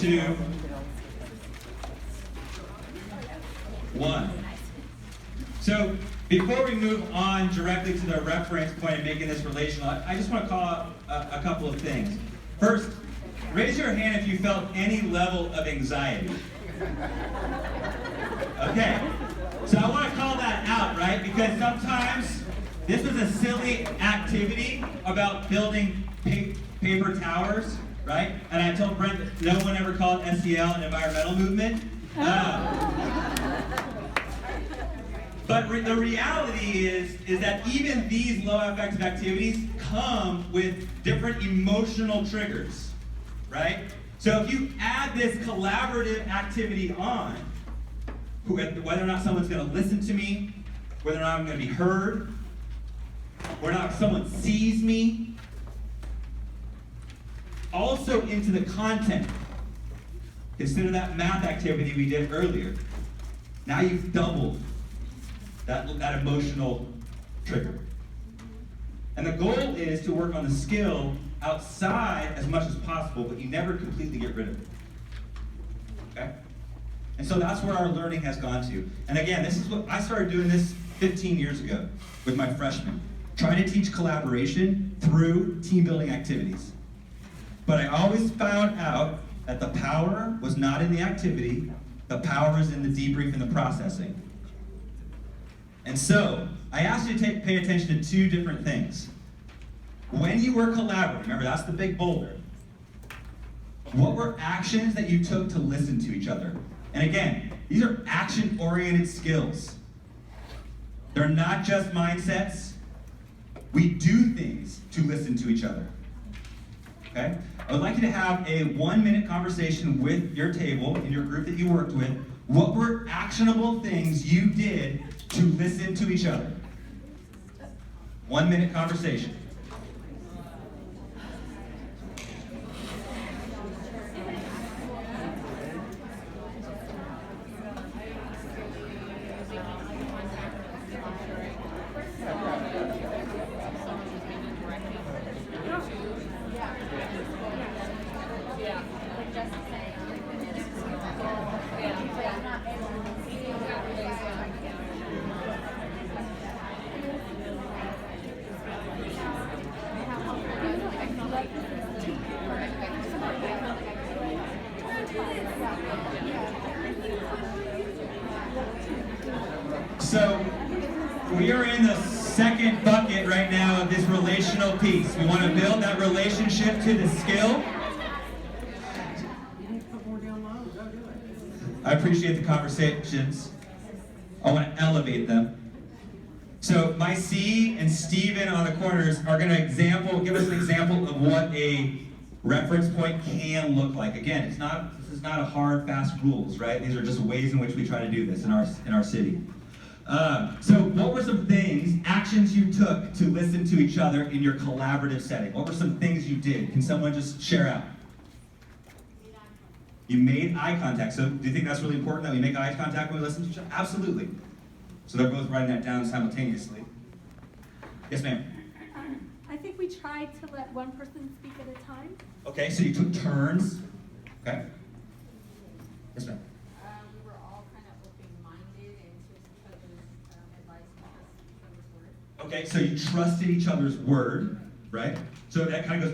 2, 1. So before we move on directly to the reference point of making this relational, I just want to call out a couple of things. First, raise your hand if you felt any level of anxiety. Okay, so I want to call that out, right? Because sometimes this was a silly activity about building paper towers, right? And I told Brent that no one ever called SEL an environmental movement. But the reality is that even these low affective activities come with different emotional triggers, right? So if you add this collaborative activity on, whether or not someone's going to listen to me, whether or not I'm going to be heard, whether or not someone sees me, also into the content. Consider that math activity we did earlier. Now you've doubled that emotional trigger. And the goal is to work on the skill outside as much as possible, but you never completely get rid of it. Okay? And so that's where our learning has gone to. And again, this is what I started doing this 15 years ago with my freshmen, trying to teach collaboration through team building activities. But I always found out that the power was not in the activity, the power is in the debrief and the processing. And so, I asked you to pay attention to two different things. When you were collaborating, remember that's the big boulder. What were actions that you took to listen to each other? And again, these are action-oriented skills. They're not just mindsets. We do things to listen to each other. Okay? I would like you to have a 1-minute conversation with your table, in your group that you worked with. What were actionable things you did to listen to each other? 1-minute conversation. So, we are in the second bucket right now of this relational piece. We want to build that relationship to the skill. I appreciate the conversations. I want to elevate them. So my C and Steven on the corners are going to give us an example of what a reference point can look like. Again, this is not a hard, fast rules, right? These are just ways in which we try to do this in our city. So what were some things, actions you took to listen to each other in your collaborative setting? What were some things you did? Can someone just share out? You made eye contact. So do you think that's really important that we make eye contact when we listen to each other? Absolutely. So they're both writing that down simultaneously. Yes, ma'am? I think we tried to let one person speak at a time. Okay, so you took turns. Okay. Yes, ma'am? We were all kind of open-minded and took each other's advice because each other's word. Okay, so you trusted each other's word, right? So that kind of goes back